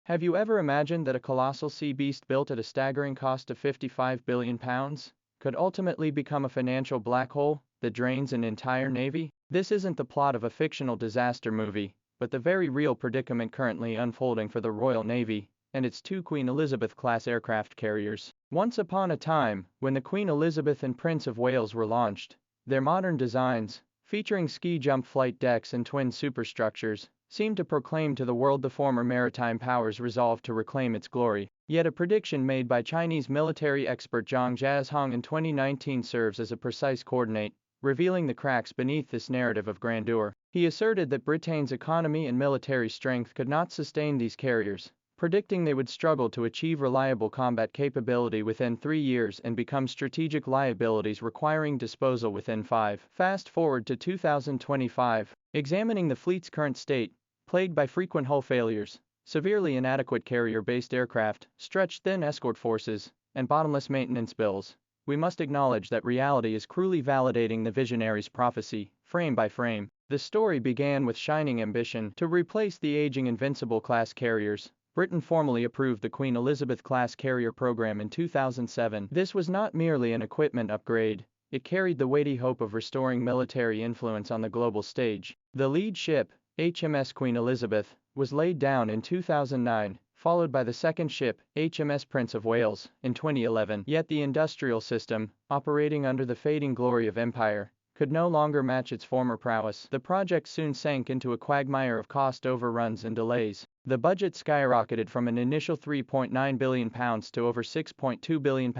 Have you ever imagined that a colossal sea beast built at a staggering cost of £55 billion could ultimately become a financial black hole that drains an entire navy? This isn't the plot of a fictional disaster movie, but the very real predicament currently unfolding for the Royal Navy and its two Queen Elizabeth-class aircraft carriers. Once upon a time, when the Queen Elizabeth and Prince of Wales were launched, their modern designs, featuring ski-jump flight decks and twin superstructures, seemed to proclaim to the world the former maritime power's resolve to reclaim its glory. Yet a prediction made by Chinese military expert Zhaozhong in 2019 serves as a precise coordinate, revealing the cracks beneath this narrative of grandeur. He asserted that Britain's economy and military strength could not sustain these carriers, predicting they would struggle to achieve reliable combat capability within 3 years and become strategic liabilities requiring disposal within 5. Fast forward to 2025, examining the fleet's current state, plagued by frequent hull failures, severely inadequate carrier-based aircraft, stretched thin escort forces, and bottomless maintenance bills, we must acknowledge that reality is cruelly validating the visionary's prophecy, frame by frame. The story began with shining ambition to replace the aging Invincible-class carriers. Britain formally approved the Queen Elizabeth-class carrier program in 2007. This was not merely an equipment upgrade, it carried the weighty hope of restoring military influence on the global stage. The lead ship, HMS Queen Elizabeth, was laid down in 2009, followed by the second ship, HMS Prince of Wales, in 2011. Yet the industrial system, operating under the fading glory of empire, could no longer match its former prowess. The project soon sank into a quagmire of cost overruns and delays. The budget skyrocketed from an initial £3.9 billion to over £6.2 billion,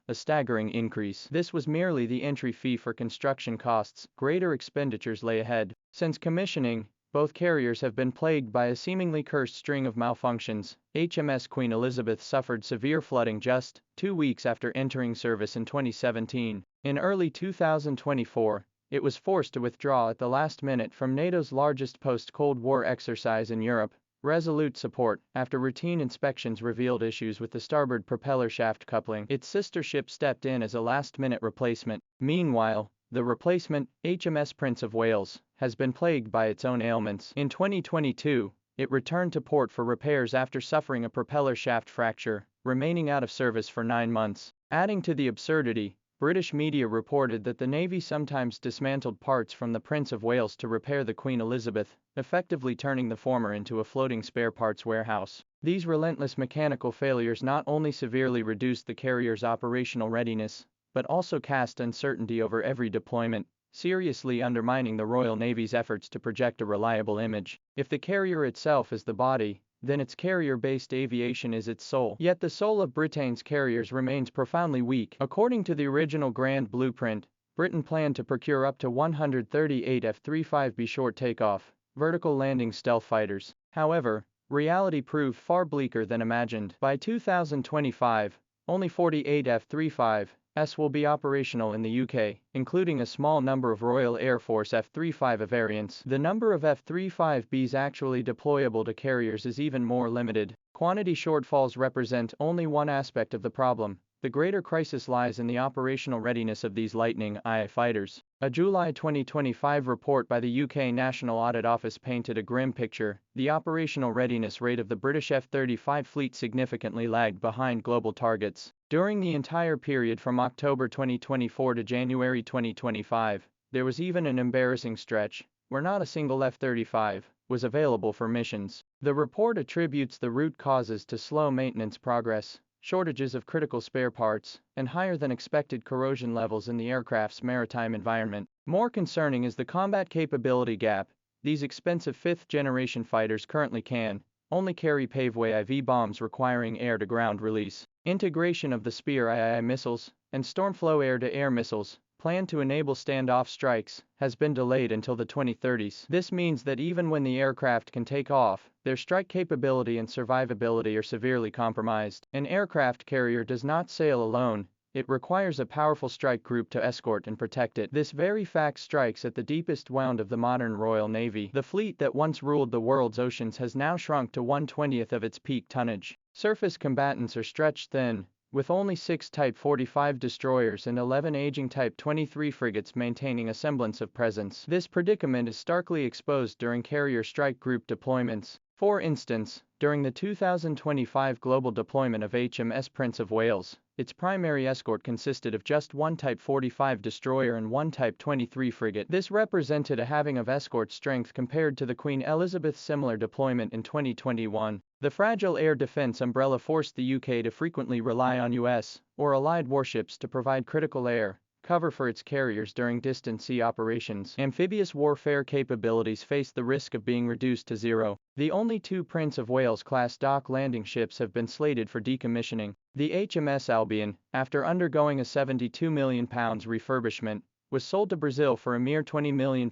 a staggering increase. This was merely the entry fee for construction costs. Greater expenditures lay ahead. Since commissioning, both carriers have been plagued by a seemingly cursed string of malfunctions. HMS Queen Elizabeth suffered severe flooding just 2 weeks after entering service in 2017. In early 2024, it was forced to withdraw at the last minute from NATO's largest post-Cold War exercise in Europe, Resolute Support, after routine inspections revealed issues with the starboard propeller shaft coupling. Its sister ship stepped in as a last-minute replacement. Meanwhile, the replacement, HMS Prince of Wales, has been plagued by its own ailments. In 2022, it returned to port for repairs after suffering a propeller shaft fracture, remaining out of service for 9 months. Adding to the absurdity, British media reported that the Navy sometimes dismantled parts from the Prince of Wales to repair the Queen Elizabeth, effectively turning the former into a floating spare parts warehouse. These relentless mechanical failures not only severely reduced the carrier's operational readiness, but also cast uncertainty over every deployment, seriously undermining the Royal Navy's efforts to project a reliable image. If the carrier itself is the body, then its carrier-based aviation is its soul. Yet the soul of Britain's carriers remains profoundly weak. According to the original Grand Blueprint, Britain planned to procure up to 138 F-35B short takeoff, vertical landing stealth fighters. However, reality proved far bleaker than imagined. By 2025, only 48 F-35s will be operational in the UK, including a small number of Royal Air Force F-35A variants. The number of F-35Bs actually deployable to carriers is even more limited. Quantity shortfalls represent only one aspect of the problem. The greater crisis lies in the operational readiness of these Lightning II fighters. A July 2025 report by the UK National Audit Office painted a grim picture. The operational readiness rate of the British F-35 fleet significantly lagged behind global targets. During the entire period from October 2024 to January 2025, there was even an embarrassing stretch where not a single F-35 was available for missions. The report attributes the root causes to slow maintenance progress, shortages of critical spare parts, and higher than expected corrosion levels in the aircraft's maritime environment. More concerning is the combat capability gap. These expensive fifth-generation fighters currently can only carry Paveway IV bombs requiring air-to-ground release. Integration of the Spear II missiles and Stormflow air-to-air missiles, planned to enable standoff strikes, has been delayed until the 2030s. This means that even when the aircraft can take off, their strike capability and survivability are severely compromised. An aircraft carrier does not sail alone. It requires a powerful strike group to escort and protect it. This very fact strikes at the deepest wound of the modern Royal Navy. The fleet that once ruled the world's oceans has now shrunk to 1/20th of its peak tonnage. Surface combatants are stretched thin, with only 6 Type 45 destroyers and 11 aging Type 23 frigates maintaining a semblance of presence. This predicament is starkly exposed during carrier strike group deployments. For instance, during the 2025 global deployment of HMS Prince of Wales, its primary escort consisted of just one Type 45 destroyer and one Type 23 frigate. This represented a halving of escort strength compared to the Queen Elizabeth's similar deployment in 2021. The fragile air defense umbrella forced the UK to frequently rely on US or allied warships to provide critical air cover for its carriers during distant sea operations. Amphibious warfare capabilities faced the risk of being reduced to zero. The only two Prince of Wales-class dock landing ships have been slated for decommissioning. The HMS Albion, after undergoing a £72 million refurbishment, was sold to Brazil for a mere £20 million,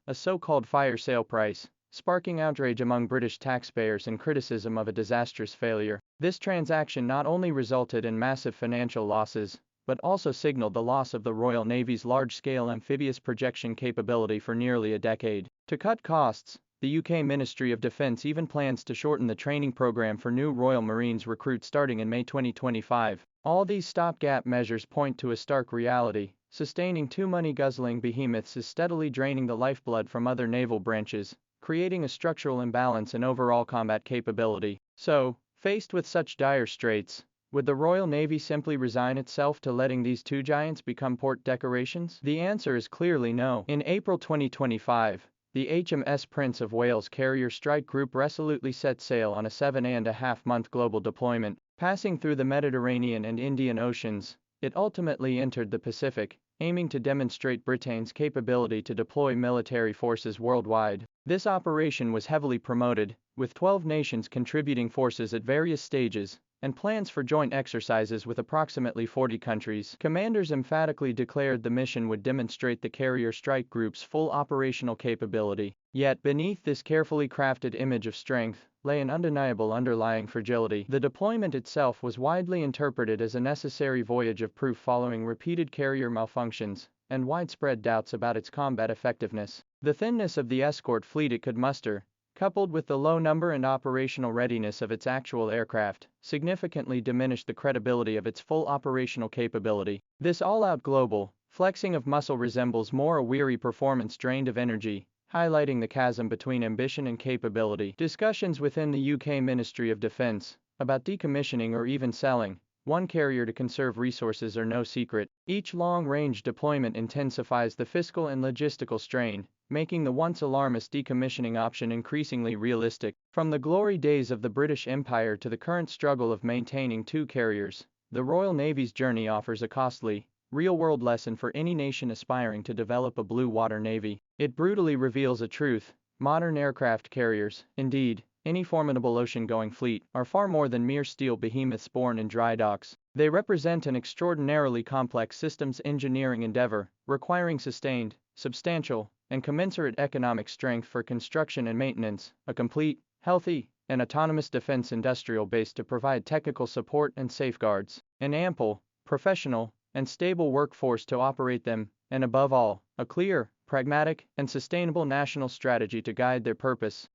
a so-called fire sale price, sparking outrage among British taxpayers and criticism of a disastrous failure. This transaction not only resulted in massive financial losses, but also signaled the loss of the Royal Navy's large-scale amphibious projection capability for nearly a decade. To cut costs, the UK Ministry of Defence even plans to shorten the training program for new Royal Marines recruits starting in May 2025. All these stopgap measures point to a stark reality: sustaining two money-guzzling behemoths is steadily draining the lifeblood from other naval branches, creating a structural imbalance in overall combat capability. So, faced with such dire straits, would the Royal Navy simply resign itself to letting these two giants become port decorations? The answer is clearly no. In April 2025, the HMS Prince of Wales Carrier Strike Group resolutely set sail on a 7.5-month global deployment. Passing through the Mediterranean and Indian Oceans, it ultimately entered the Pacific, aiming to demonstrate Britain's capability to deploy military forces worldwide. This operation was heavily promoted, with 12 nations contributing forces at various stages, and plans for joint exercises with approximately 40 countries. Commanders emphatically declared the mission would demonstrate the Carrier Strike Group's full operational capability. Yet, beneath this carefully crafted image of strength, lay an undeniable underlying fragility. The deployment itself was widely interpreted as a necessary voyage of proof following repeated carrier malfunctions and widespread doubts about its combat effectiveness. The thinness of the escort fleet it could muster, coupled with the low number and operational readiness of its actual aircraft, significantly diminished the credibility of its full operational capability. This all-out global flexing of muscle resembles more a weary performance drained of energy, highlighting the chasm between ambition and capability. Discussions within the UK Ministry of Defence about decommissioning or even selling one carrier to conserve resources are no secret. Each long-range deployment intensifies the fiscal and logistical strain, making the once alarmist decommissioning option increasingly realistic. From the glory days of the British Empire to the current struggle of maintaining two carriers, the Royal Navy's journey offers a costly, real-world lesson for any nation aspiring to develop a blue water navy. It brutally reveals a truth: modern aircraft carriers, indeed, any formidable ocean-going fleet, are far more than mere steel behemoths born in dry docks. They represent an extraordinarily complex systems engineering endeavor, requiring sustained, substantial, and commensurate economic strength for construction and maintenance, a complete, healthy, and autonomous defense industrial base to provide technical support and safeguards, an ample, professional, and stable workforce to operate them, and above all, a clear, pragmatic, and sustainable national strategy to guide their purpose.